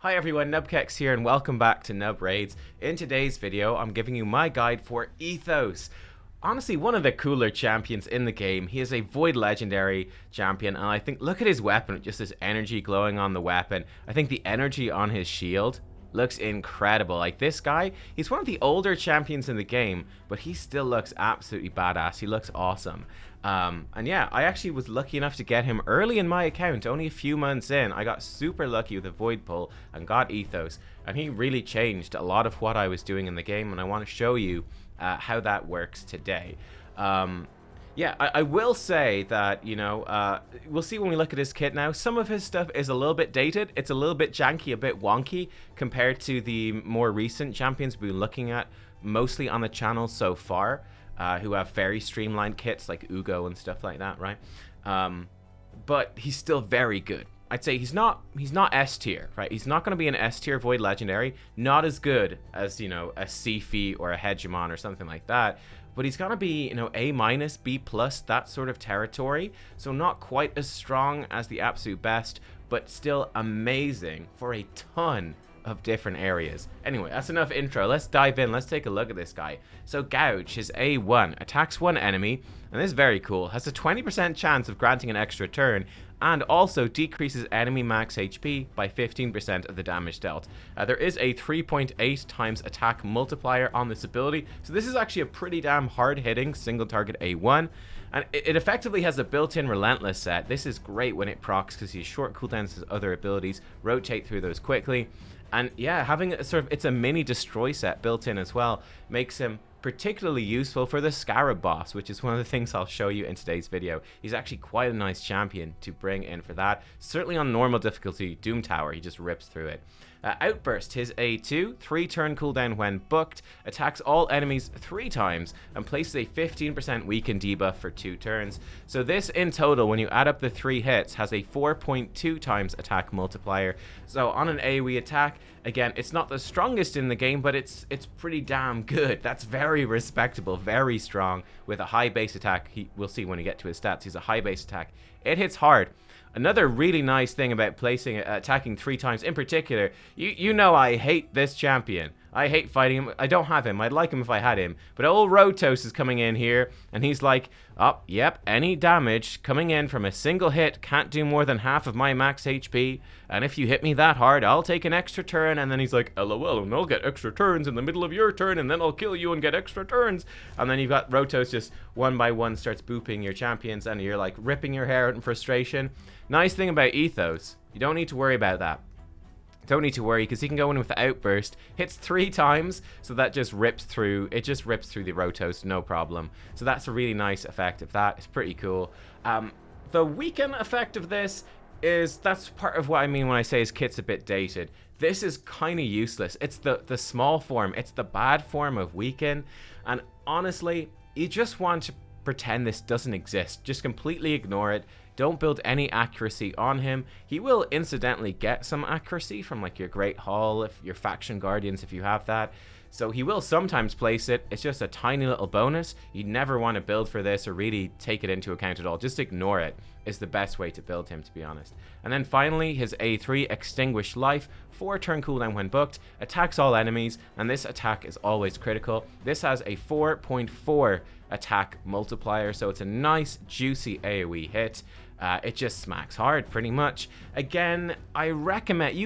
Hi everyone, nubkeks here and welcome back to Nub Raids. In today's video, I'm giving you my guide for Ithos. Honestly, one of the cooler champions in the game. He is a Void Legendary champion, and I think, look at his weapon, just this energy glowing on the weapon. I think the energy on his shield looks incredible. Like, this guy, he's one of the older champions in the game, but he still looks absolutely badass. He looks awesome. And yeah, I actually was lucky enough to get him early in my account, only a few months in. I got super lucky with a Void pull and got Ithos, and he really changed a lot of what I was doing in the game, and I want to show you how that works today. Yeah, I will say that, you know, we'll see when we look at his kit now. Some of his stuff is a little bit dated. It's a little bit janky, a bit wonky compared to the more recent champions we've been looking at, mostly on the channel so far, who have very streamlined kits like Ugo and stuff like that, right? But he's still very good. I'd say he's not S tier, right? He's not going to be an S tier Void Legendary, not as good as, you know, a Sifi or a Hegemon or something like that. But he's going to be, you know, A minus, B plus, that sort of territory. So not quite as strong as the absolute best, but still amazing for a ton of different areas. Anyway, that's enough intro. Let's dive in. Let's take a look at this guy. So Gouge, his A1, attacks one enemy, and this is very cool. Has a 20% chance of granting an extra turn, and also decreases enemy max HP by 15% of the damage dealt. There is a 3.8 times attack multiplier on this ability, so this is actually a pretty damn hard-hitting single target A1. And it effectively has a built-in relentless set. This is great when it procs because he has short cooldowns to other abilities, rotate through those quickly. And yeah, having a sort of, it's a mini destroy set built in as well, makes him particularly useful for the Scarab boss, which is one of the things I'll show you in today's video. He's actually quite a nice champion to bring in for that. Certainly on normal difficulty, Doom Tower, he just rips through it. Outburst, his A2, 3 turn cooldown when booked, attacks all enemies 3 times, and places a 15% weaken debuff for 2 turns. So this in total, when you add up the 3 hits, has a 4.2 times attack multiplier. So on an AoE attack, again, it's not the strongest in the game, but it's pretty damn good. That's very respectable, very strong, with a high base attack. We'll see when we get to his stats, he's a high base attack. It hits hard. Another really nice thing about placing attacking 3 times in particular, you know I hate this champion. I hate fighting him. I don't have him. I'd like him if I had him. But old Rotos is coming in here, and he's like, oh, yep, any damage coming in from a single hit can't do more than half of my max HP, and if you hit me that hard, I'll take an extra turn. And then he's like, LOL, and I'll get extra turns in the middle of your turn, and then I'll kill you and get extra turns. And then you've got Rotos just one by one starts booping your champions, and you're like ripping your hair out in frustration. Nice thing about Ithos, you don't need to worry about that. Don't need to worry because he can go in with the Outburst, hits 3 times, so that just rips through, it just rips through the Rotos, no problem. So that's a really nice effect of that. It's pretty cool. The weaken effect of this is, that's part of what I mean when I say his kit's a bit dated. This is kind of useless. It's the small form, it's the bad form of weaken, and honestly, you just want to pretend this doesn't exist. Just completely ignore it. Don't build any accuracy on him. He will incidentally get some accuracy from like your Great Hall, if your Faction Guardians, if you have that. So he will sometimes place it. It's just a tiny little bonus. You never want to build for this or really take it into account at all. Just ignore it is the best way to build him, to be honest. And then finally, his A3, Extinguish Life, 4 turn cooldown when booked, attacks all enemies, and this attack is always critical. This has a 4.4 attack multiplier, so it's a nice, juicy AoE hit. It just smacks hard, pretty much. Again, I recommend,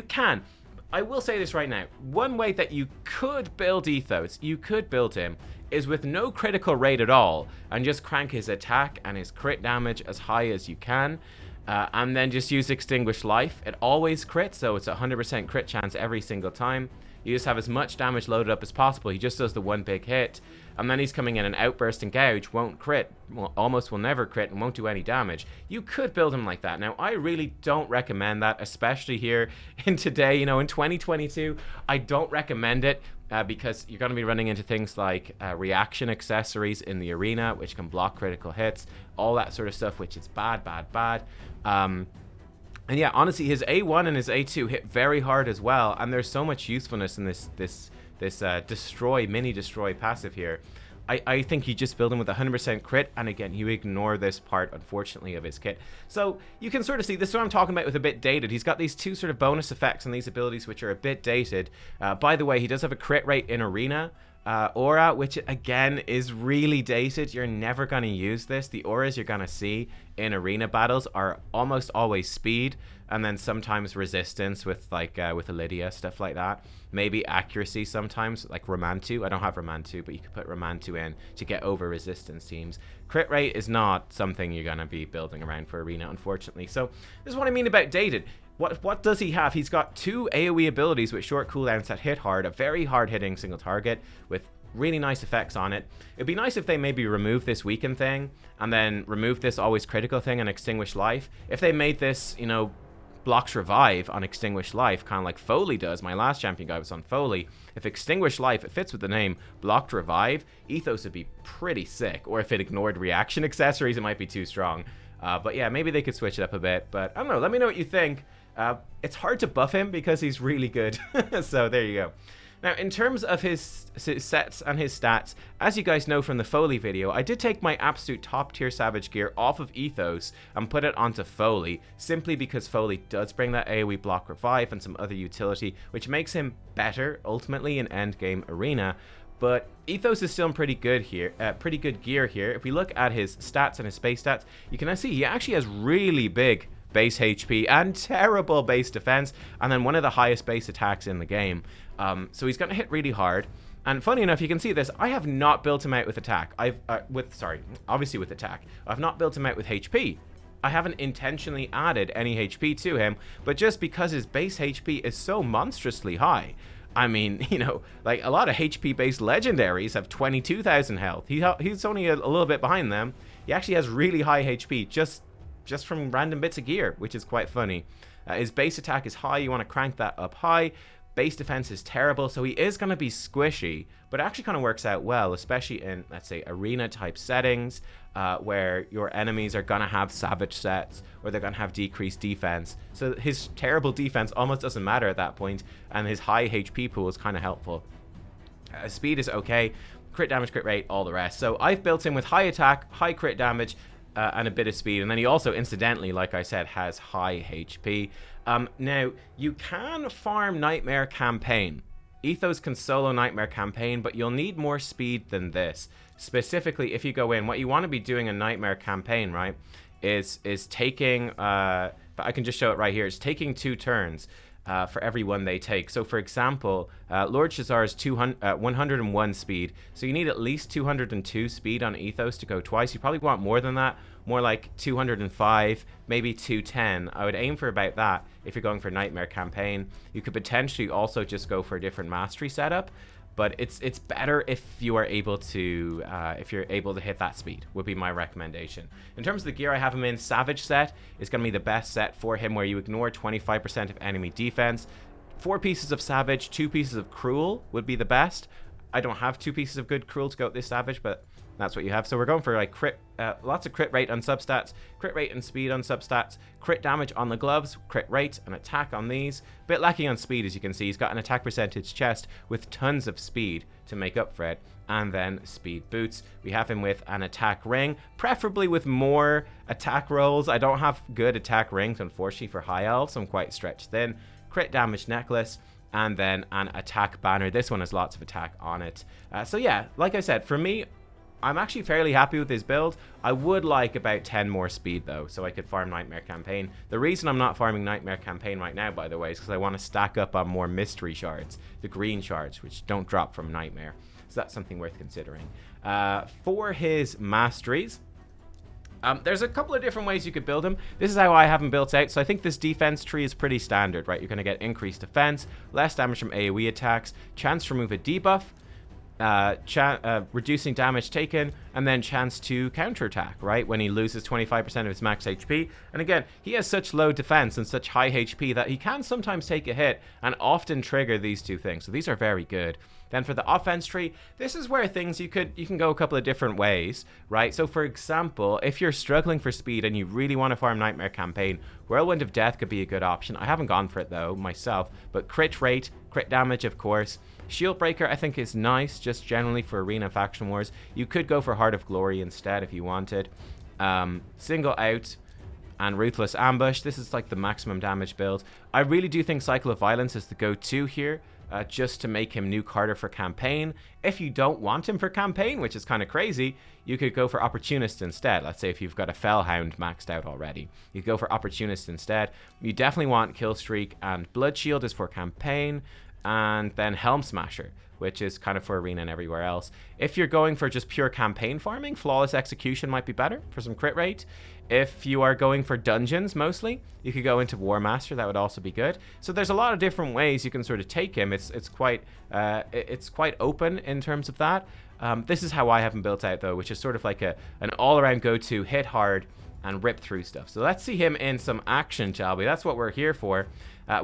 I will say this right now, one way that you could build Ithos, you could build him, is with no critical rate at all, and just crank his attack and his crit damage as high as you can, and then just use Extinguish Life. It always crits, so it's a 100% crit chance every single time. You just have as much damage loaded up as possible. He just does the one big hit, and then he's coming in, and Outburst and Gouge won't crit, well, almost will never crit, and won't do any damage. You could build him like that. Now, I really don't recommend that, especially here in today, you know, in 2022. I don't recommend it because you're going to be running into things like reaction accessories in the arena, which can block critical hits, all that sort of stuff, which is bad, bad, bad. And yeah, honestly, his A1 and his A2 hit very hard as well, and there's so much usefulness in this mini destroy passive here. I think you just build him with 100% crit, and again, you ignore this part, unfortunately, of his kit. So you can sort of see, this is what I'm talking about with a bit dated. He's got these two sort of bonus effects and these abilities which are a bit dated. By the way, he does have a crit rate in Arena. Aura, which again is really dated. You're never going to use this. The auras you're going to see in arena battles are almost always speed, and then sometimes resistance with like with Lydia, stuff like that. Maybe accuracy sometimes, like Ramantu. I don't have Ramantu, but you could put Ramantu in to get over resistance teams. Crit rate is not something you're going to be building around for arena, unfortunately. So this is what I mean about dated. What does he have? He's got 2 AoE abilities with short cooldowns that hit hard, a very hard-hitting single target with really nice effects on it. It'd be nice if they maybe remove this weaken thing and then remove this always critical thing and extinguish life. If they made this, you know, blocks revive on extinguish life, kind of like Foley does. My last champion guy was on Foley. If extinguish life, it fits with the name, blocked revive, Ethos would be pretty sick. Or if it ignored reaction accessories, it might be too strong. But yeah, maybe they could switch it up a bit. But I don't know, let me know what you think. It's hard to buff him because he's really good. So there you go. Now, in terms of his sets and his stats, as you guys know from the Foley video, I did take my absolute top tier Savage gear off of Ethos and put it onto Foley, simply because Foley does bring that AoE block revive and some other utility, which makes him better ultimately in endgame arena. But Ethos is still in pretty good gear here. If we look at his stats and his base stats, you can see he actually has really big base HP and terrible base defense, and then one of the highest base attacks in the game. So he's going to hit really hard. And funny enough, you can see this. I have not built him out with attack. Obviously with attack. I've not built him out with HP. I haven't intentionally added any HP to him, but just because his base HP is so monstrously high. I mean, you know, like a lot of HP-based legendaries have 22,000 health. He's only a little bit behind them. He actually has really high HP just from random bits of gear, which is quite funny. His base attack is high. You want to crank that up high. Base defense is terrible, so he is going to be squishy, but it actually kind of works out well, especially in, let's say, arena type settings, where your enemies are going to have savage sets, or they're going to have decreased defense. So his terrible defense almost doesn't matter at that point, and his high HP pool is kind of helpful. Speed is okay, crit damage, crit rate, all the rest. So I've built him with high attack, high crit damage, and a bit of speed, and then he also, incidentally, like I said, has high HP. Now, you can farm Nightmare Campaign. Ethos can solo Nightmare Campaign, but you'll need more speed than this. Specifically, if you go in, what you want to be doing in Nightmare Campaign, right, is taking, I can just show it right here, it's taking 2 turns. For every one they take. So for example, Lord Shazar is 101 speed, so you need at least 202 speed on Ethos to go twice. You probably want more than that, more like 205, maybe 210. I would aim for about that if you're going for Nightmare Campaign. You could potentially also just go for a different mastery setup, but it's better if you are able to hit that speed, would be my recommendation. In terms of the gear I have him in, Savage set is going to be the best set for him, where you ignore 25% of enemy defense. 4 pieces of Savage, 2 pieces of Cruel would be the best. I don't have 2 pieces of good Cruel to go with this Savage, but that's what you have. So we're going for like lots of crit rate on substats, crit rate and speed on substats, crit damage on the gloves, crit rate and attack on these. A bit lacking on speed, as you can see. He's got an attack percentage chest with tons of speed to make up for it, and then speed boots. We have him with an attack ring, preferably with more attack rolls. I don't have good attack rings, unfortunately, for high elves. I'm quite stretched thin. Crit damage necklace, and then an attack banner. This one has lots of attack on it. So yeah, like I said, for me, I'm actually fairly happy with this build. I would like about 10 more speed though, so I could farm Nightmare Campaign. The reason I'm not farming Nightmare Campaign right now, by the way, is because I want to stack up on more mystery shards, the green shards, which don't drop from Nightmare. So that's something worth considering. For his masteries, there's a couple of different ways you could build him. This is how I have him built out. So I think this defense tree is pretty standard, right? You're going to get increased defense, less damage from AoE attacks, chance to remove a debuff, reducing damage taken, and then chance to counterattack, right, when he loses 25% of his max HP. And again, he has such low defense and such high HP that he can sometimes take a hit and often trigger these two things. So these are very good. Then for the offense tree, this is where things you can go a couple of different ways, right? So for example, if you're struggling for speed and you really want to farm Nightmare Campaign, Whirlwind of Death could be a good option. I haven't gone for it though myself, but crit rate, crit damage of course. Shield Breaker I think is nice just generally for Arena Faction Wars. You could go for Heart of Glory instead if you wanted. Single Out and Ruthless Ambush, this is like the maximum damage build. I really do think Cycle of Violence is the go-to here. Just to make him nuke harder for campaign. If you don't want him for campaign, which is kind of crazy, you could go for Opportunist instead. Let's say if you've got a Fellhound maxed out already, you could go for Opportunist instead. You definitely want Killstreak and Blood Shield is for campaign, and then Helm Smasher, which is kind of for arena and everywhere else. If you're going for just pure campaign farming, Flawless Execution might be better for some crit rate. If you are going for dungeons mostly, you could go into War Master. That would also be good. So there's a lot of different ways you can sort of take him. It's quite open in terms of that. This is how I have him built out though, which is sort of like an all-around go-to, hit hard and rip through stuff. So let's see him in some action, shall we? That's what we're here for.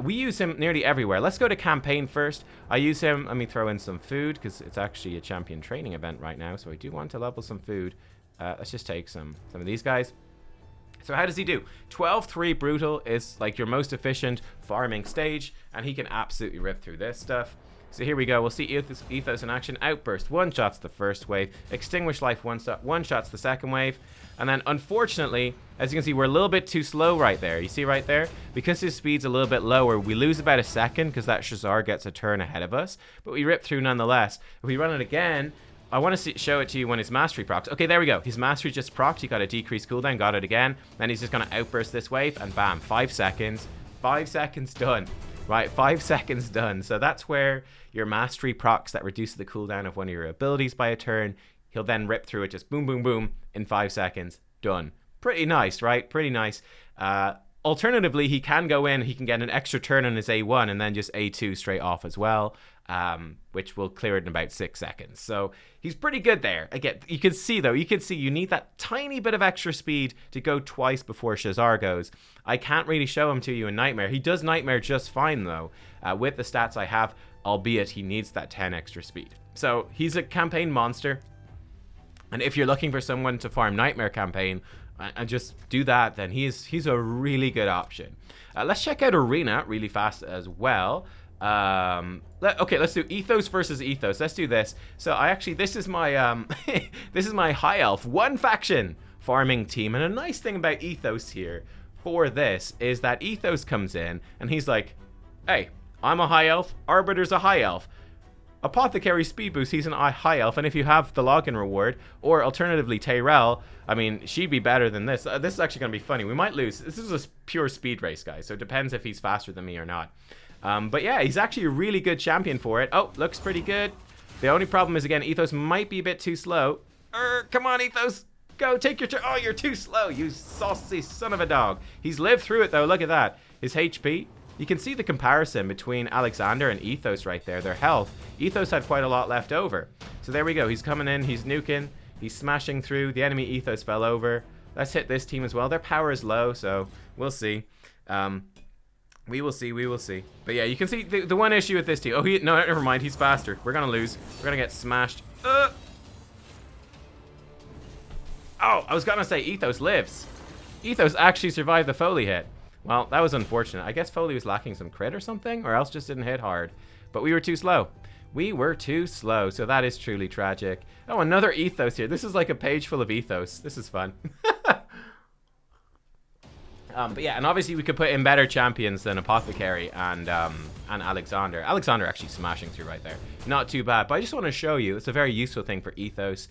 We use him nearly everywhere. Let's go to campaign first. I use him. Let me throw in some food because it's actually a champion training event right now. So I do want to level some food. Let's just take some of these guys. So how does he do? 12-3 Brutal is like your most efficient farming stage, and he can absolutely rip through this stuff. So here we go. We'll see Ethos in action. Outburst, one-shots the first wave. Extinguish Life, one-shots the second wave. And then, unfortunately, as you can see, we're a little bit too slow right there. You see right there? Because his speed's a little bit lower, we lose about a second because that Shazar gets a turn ahead of us. But we rip through nonetheless. If we run it again, I want to show it to you when his Mastery procs. Okay, there we go. His Mastery just procced. He got a decreased cooldown, got it again. Then he's just going to outburst this wave, and bam, 5 seconds. 5 seconds done. Right, 5 seconds done. So that's where your Mastery procs that reduces the cooldown of one of your abilities by a turn. He'll then rip through it, just boom, boom, boom, in 5 seconds. Done. Pretty nice, right? Pretty nice. Alternatively, he can go in, he can get an extra turn on his A1 and then just A2 straight off as well, which will clear it in about 6 seconds. So he's pretty good there. Again, you can see though, you need that tiny bit of extra speed to go twice before Shazar goes. I can't really show him to you in Nightmare. He does Nightmare just fine though, with the stats I have, albeit he needs that 10 extra speed. So he's a campaign monster. And if you're looking for someone to farm Nightmare Campaign and just do that, then he's a really good option. Let's check out Arena really fast as well. Okay, let's do Ethos versus Ethos. Let's do this. So this is my this is my High Elf one faction farming team. And a nice thing about Ethos here for this is that Ethos comes in and he's like, hey, I'm a High Elf, Arbiter's a High Elf. Apothecary speed boost, he's an High Elf, and if you have the login reward, or alternatively Tyrell, I mean, she'd be better than this. This is actually going to be funny. We might lose. This is a pure speed race, guys, so it depends if he's faster than me or not. But yeah, he's actually a really good champion for it. Oh, looks pretty good. The only problem is, again, Ethos might be a bit too slow. Come on, Ethos. Go, take your turn. Oh, you're too slow, you saucy son of a dog. He's lived through it, though. Look at that. His HP. You can see the comparison between Alexander and Ethos right there, their health. Ethos had quite a lot left over. So there we go, he's coming in, he's nuking, he's smashing through, the enemy Ethos fell over. Let's hit this team as well. Their power is low, so we'll see. We will see. But yeah, you can see the one issue with this team. Oh, no, never mind, he's faster. We're gonna lose. We're gonna get smashed. Oh, I was gonna say Ethos lives. Ethos actually survived the Foley hit. Well, that was unfortunate. I guess Foley was lacking some crit or something, or else just didn't hit hard. But we were too slow. We were too slow, so that is truly tragic. Oh, another Ethos here. This is like a page full of Ethos. This is fun. But yeah, and obviously we could put in better champions than Apothecary and Alexander. Alexander actually smashing through right there. Not too bad, but I just want to show you. It's a very useful thing for Ethos.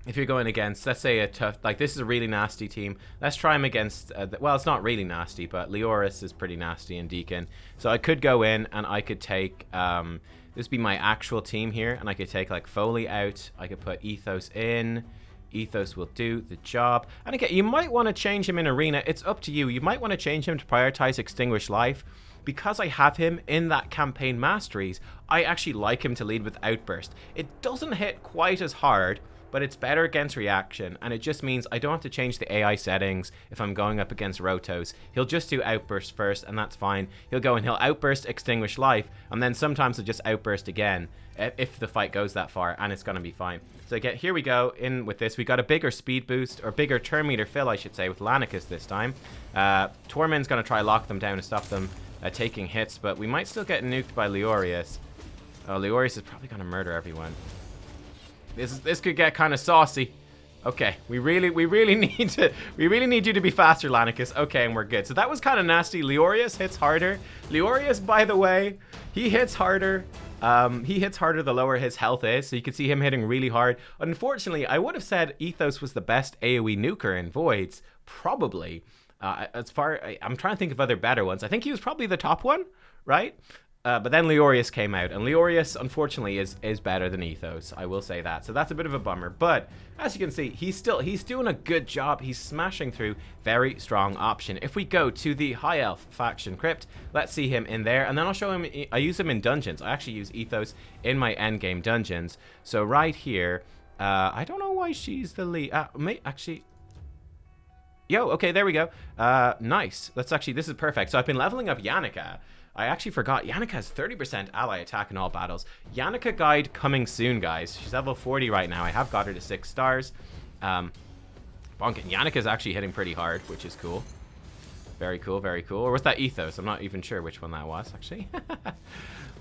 If you're going against, let's say, a tough, like this is a really nasty team. Let's try him against, well, it's not really nasty, but Leoris is pretty nasty and Deacon. So I could go in and I could take, this would be my actual team here, and I could take like Foley out. I could put Ethos in. Ethos will do the job. And again, you might want to change him in Arena. It's up to you. You might want to change him to prioritize Extinguish Life. Because I have him in that campaign Masteries, I actually like him to lead with Outburst. It doesn't hit quite as hard, but it's better against reaction, and it just means I don't have to change the AI settings if I'm going up against Rotos. He'll just do Outburst first, and that's fine. He'll go and he'll Outburst, Extinguish Life, and then sometimes he'll just Outburst again if the fight goes that far, and it's going to be fine. So again, here we go. In with this, we got a bigger speed boost, or bigger turn meter fill, I should say, with Lanicus this time. Tormund's going to try lock them down and stop them taking hits, but we might still get nuked by Leorius. Oh, Leorius is probably going to murder everyone. This could get kind of saucy. Okay, we really need you to be faster, Lanicus. Okay, and we're good. So that was kind of nasty. Leorius hits harder. Leorius, by the way, he hits harder. He hits harder the lower his health is, so you can see him hitting really hard. Unfortunately, I would have said Ithos was the best AoE nuker in Voids, probably. I'm trying to think of other better ones. I think he was probably the top one, right? But then Leorius came out, and Leorius, unfortunately, is better than Ithos. I will say that. So that's a bit of a bummer. But as you can see, he's doing a good job. He's smashing through. Very strong option. If we go to the High Elf faction crypt, let's see him in there, and then I'll show him. I use him in dungeons. I actually use Ithos in my endgame dungeons. So right here, I don't know why she's the lead. Actually. Yo, okay, there we go. Nice. This is perfect. So I've been leveling up Yannicka. I actually forgot, Yannicka has 30% ally attack in all battles. Yannicka guide coming soon, guys. She's level 40 right now. I have got her to 6 stars. Bonkin. Yannicka's actually hitting pretty hard, which is cool. Very cool, very cool. Or was that Ithos? I'm not even sure which one that was, actually.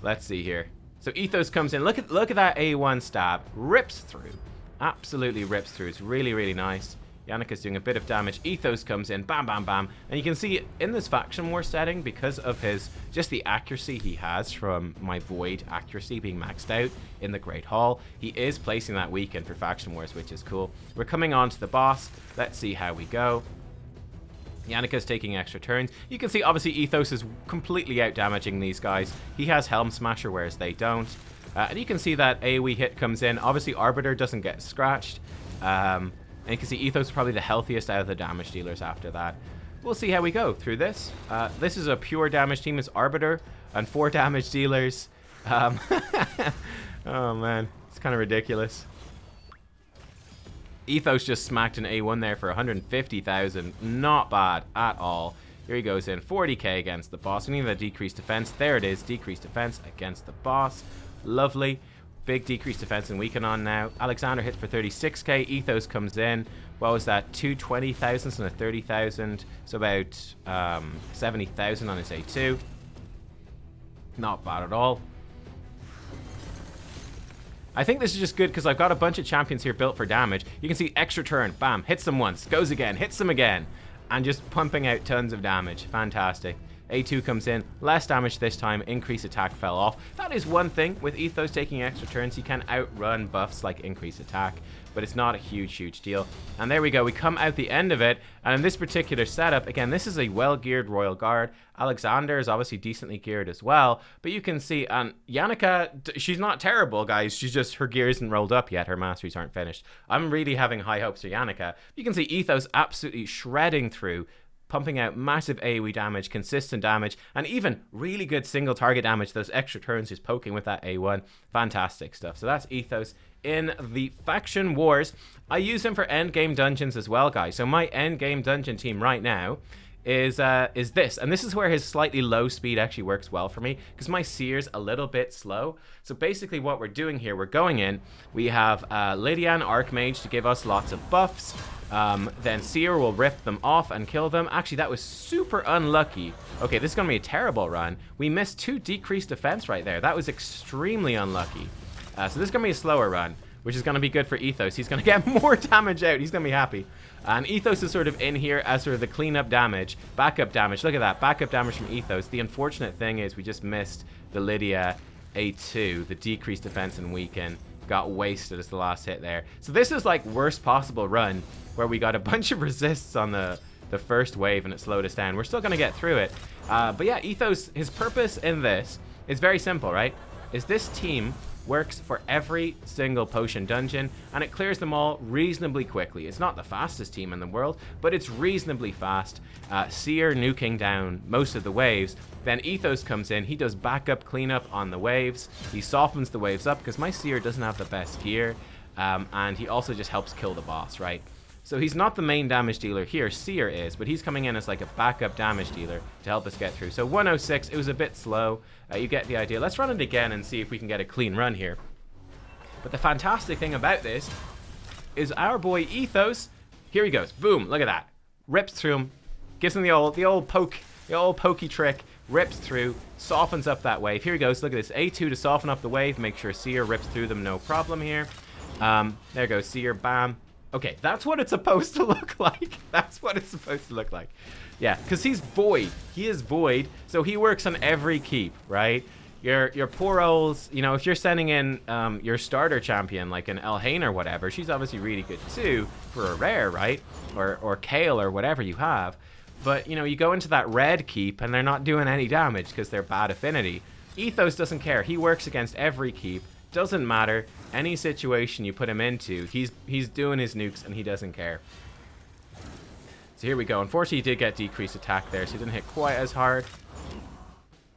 Let's see here. So Ithos comes in. Look at that A1 stab. Rips through. Absolutely rips through. It's really, really nice. Yannicka's doing a bit of damage. Ithos comes in, bam, bam, bam. And you can see in this Faction War setting, because of just the accuracy he has from my Void accuracy being maxed out in the Great Hall, he is placing that weaken for Faction Wars, which is cool. We're coming on to the boss. Let's see how we go. Yannicka's taking extra turns. You can see, obviously, Ithos is completely out-damaging these guys. He has Helm Smasher, whereas they don't. And you can see that AoE hit comes in. Obviously, Arbiter doesn't get scratched. And you can see Ithos is probably the healthiest out of the damage dealers after that. We'll see how we go through this. This is a pure damage team. It's Arbiter and 4 damage dealers. Oh, man. It's kind of ridiculous. Ithos just smacked an A1 there for 150,000. Not bad at all. Here he goes in. 40k against the boss. We need that decreased defense. There it is. Decreased defense against the boss. Lovely. Big decreased defense and weaken on now. Alexander hits for 36k. Ithos comes in. What was that? 220,000 and a 30,000. So about 70,000 on his A2. Not bad at all. I think this is just good because I've got a bunch of champions here built for damage. You can see extra turn. Bam. Hits them once. Goes again. Hits them again. And just pumping out tons of damage. Fantastic. A2 comes in, less damage this time, increase attack fell off. That is one thing with Ithos taking extra turns. He can outrun buffs like increase attack, but it's not a huge deal. And there we go, we come out the end of it, and in this particular setup, again, this is a well-geared Royal Guard. Alexander is obviously decently geared as well, but you can see, Yannicka, she's not terrible, guys. She's just, her gear isn't rolled up yet. Her masteries aren't finished. I'm really having high hopes for Yannicka. You can see Ithos absolutely shredding through, pumping out massive AoE damage, consistent damage, and even really good single target damage. Those extra turns just poking with that A1. Fantastic stuff. So that's Ithos in the Faction Wars. I use him for endgame dungeons as well, guys. So my endgame dungeon team right now is this, and this is where his slightly low speed actually works well for me because my Seer's a little bit slow. So basically what we're doing here, we're going in, we have Lydian Archmage to give us lots of buffs. Then Seer will rip them off and kill them. Actually, that was super unlucky. Okay, this is going to be a terrible run. We missed 2 decreased defense right there. That was extremely unlucky. So this is going to be a slower run, which is going to be good for Ithos. He's going to get more damage out. He's going to be happy. And Ithos is sort of in here as sort of the cleanup damage, backup damage. Look at that, backup damage from Ithos. The unfortunate thing is we just missed the Lydia A2, the decreased defense and weaken. Got wasted as the last hit there. So this is like worst possible run where we got a bunch of resists on the first wave and it slowed us down. We're still going to get through it. But yeah, Ithos, his purpose in this is very simple, right? Is this team works for every single potion dungeon and it clears them all reasonably quickly. It's not the fastest team in the world, but it's reasonably fast. Seer nuking down most of the waves. Then Ithos comes in, he does backup cleanup on the waves. He softens the waves up because my Seer doesn't have the best gear. and he also just helps kill the boss, right? So he's not the main damage dealer here. Seer is, but he's coming in as like a backup damage dealer to help us get through. So 106, it was a bit slow. You get the idea. Let's run it again and see if we can get a clean run here. But the fantastic thing about this is our boy Ithos. Here he goes. Boom, look at that. Rips through him. Gives him the old pokey trick. Rips through, softens up that wave. Here he goes. Look at this. A2 to soften up the wave. Make sure Seer rips through them. No problem here. There goes Seer. Bam. Okay, that's what it's supposed to look like. That's what it's supposed to look like. Yeah, because he's void. He is void, so he works on every keep, right? Your poor old, you know, if you're sending in your starter champion, like an Elhain or whatever, she's obviously really good too for a rare, right? Or Kale or whatever you have. But, you know, you go into that red keep and they're not doing any damage because they're bad affinity. Ithos doesn't care. He works against every keep. Doesn't matter. Any situation you put him into, he's doing his nukes and he doesn't care. So here we go. Unfortunately, he did get decreased attack there, so he didn't hit quite as hard.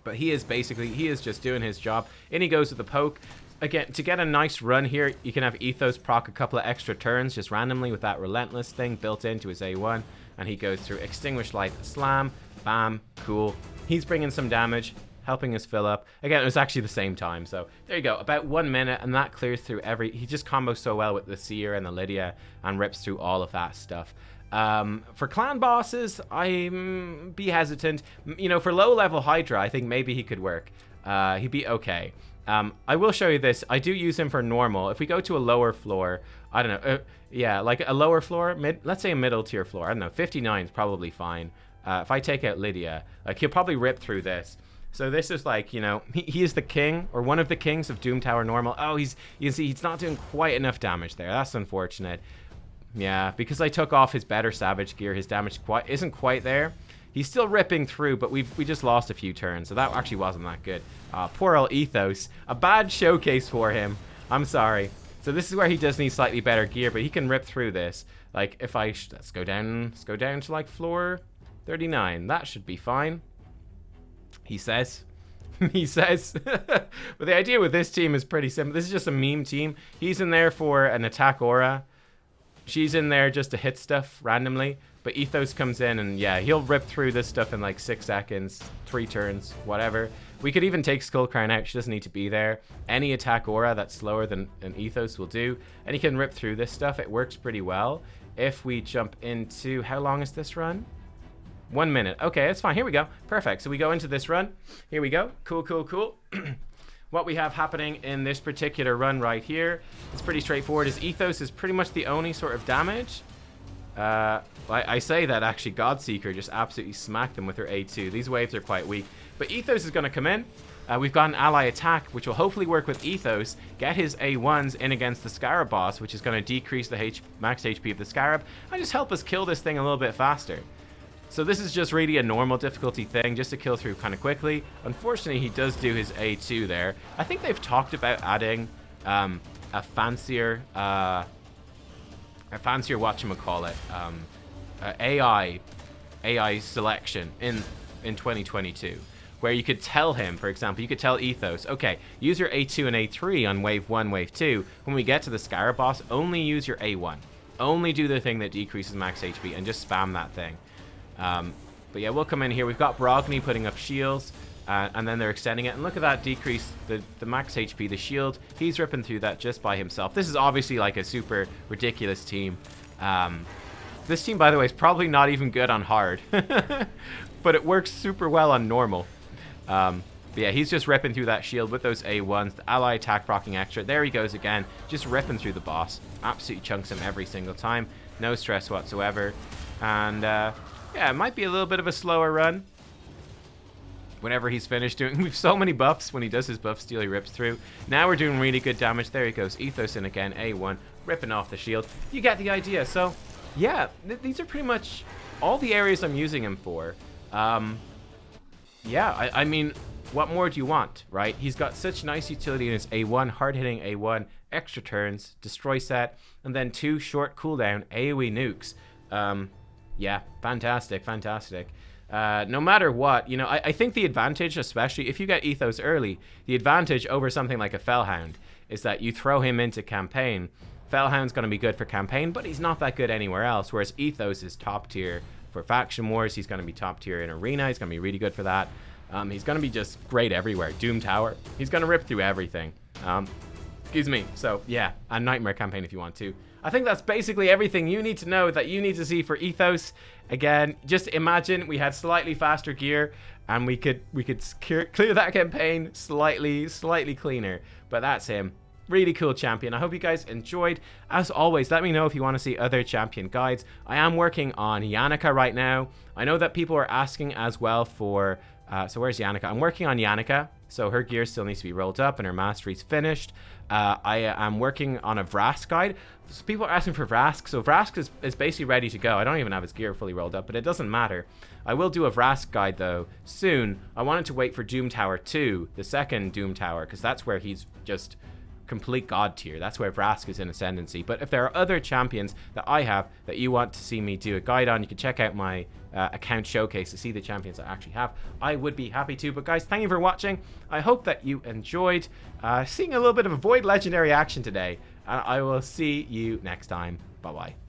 But he is just doing his job. In he goes with the poke. Again, to get a nice run here, you can have Ithos proc a couple of extra turns just randomly with that relentless thing built into his A1. And he goes through Extinguish Life, Slam, bam, cool. He's bringing some damage, helping us fill up. Again, it was actually the same time, so there you go. About 1 minute, and that clears through he just combos so well with the Seer and the Lydia and rips through all of that stuff. For clan bosses, I'm be hesitant. You know, for low-level Hydra, I think maybe he could work. He'd be okay. I will show you this. I do use him for normal. If we go to a lower floor, I don't know. Yeah, like a lower floor, let's say a middle tier floor. I don't know, 59 is probably fine. If I take out Lydia, like he'll probably rip through this. So this is like, you know, he is the king or one of the kings of Doom Tower normal. Oh, you can see he's not doing quite enough damage there. That's unfortunate. Yeah, because I took off his better Savage gear, his damage isn't quite there. He's still ripping through, but we just lost a few turns, so that actually wasn't that good. Poor old Ithos. A bad showcase for him. I'm sorry. So this is where he does need slightly better gear, but he can rip through this. Like, if let's go down to like floor 39. That should be fine. He says. He says. But the idea with this team is pretty simple. This is just a meme team. He's in there for an attack aura. She's in there just to hit stuff randomly. But Ithos comes in and, yeah, he'll rip through this stuff in like 6 seconds, 3 turns, whatever. We could even take Skull Crown out. She doesn't need to be there. Any attack aura that's slower than an Ithos will do. And he can rip through this stuff. It works pretty well. If we jump into... How long is this run? 1 minute. Okay, that's fine. Here we go. Perfect. So we go into this run. Here we go. Cool, cool, cool. What we have happening in this particular run right here, it's pretty straightforward. Is Ithos is pretty much the only sort of damage. I say that actually Godseeker just absolutely smacked them with her A2. These waves are quite weak. But Ithos is going to come in. We've got an ally attack, which will hopefully work with Ithos, get his A1s in against the Scarab boss, which is going to decrease the max HP of the Scarab, and just help us kill this thing a little bit faster. So this is just really a normal difficulty thing, just to kill through kind of quickly. Unfortunately, he does do his A2 there. I think they've talked about adding a fancier whatchamacallit, AI selection in 2022, where you could tell him, for example, you could tell Ithos, okay, use your A2 and A3 on wave 1, wave 2. When we get to the Scarab boss, only use your A1. Only do the thing that decreases max HP and just spam that thing. But yeah, we'll come in here. We've got Brogni putting up shields, and then they're extending it. And look at that decrease, the max HP, the shield. He's ripping through that just by himself. This is obviously like a super ridiculous team. This team, by the way, is probably not even good on hard, but it works super well on normal. But yeah, he's just ripping through that shield with those A1s. The ally attack proccing extra. There he goes again, just ripping through the boss. Absolutely chunks him every single time. No stress whatsoever. And yeah, it might be a little bit of a slower run whenever he's finished doing. We've so many buffs. When he does his buff steal, he rips through. Now we're doing really good damage. There he goes. Ithos in again. A1. Ripping off the shield. You get the idea. So, yeah, these are pretty much all the areas I'm using him for. Yeah, I mean, what more do you want, right? He's got such nice utility in his A1. Hard-hitting A1. Extra turns. Destroy set. And then 2 short cooldown AoE nukes. Yeah, fantastic, fantastic. No matter what, you know, I think the advantage, especially if you get Ithos early, the advantage over something like a Fellhound is that you throw him into campaign Fellhound's going to be good for campaign, but he's not that good anywhere else, whereas Ithos is top tier for faction wars. He's going to be top tier in arena. He's going to be really good for that. He's going to be just great everywhere. Doom Tower. He's going to rip through everything. Excuse me. So, yeah, a Nightmare campaign if you want to. I think that's basically everything you need to know that you need to see for Ithos. Again, just imagine we had slightly faster gear and we could clear that campaign slightly cleaner. But that's him. Really cool champion. I hope you guys enjoyed. As always, let me know if you want to see other champion guides. I am working on Yannicka right now. I know that people are asking as well for... so where's Yannicka? I'm working on Yannicka. So her gear still needs to be rolled up and her mastery's finished. I am working on a Vrask guide. So people are asking for Vrask. So Vrask is basically ready to go. I don't even have his gear fully rolled up, but it doesn't matter. I will do a Vrask guide though soon. I wanted to wait for Doom Tower 2, the second Doom Tower, because that's where he's just complete god tier. That's where Vrask is in ascendancy. But if there are other champions that I have that you want to see me do a guide on, you can check out my account showcase to see the champions I actually have. I would be happy to. But guys, thank you for watching. I hope that you enjoyed seeing a little bit of a Void Legendary action today. And I will see you next time. Bye bye.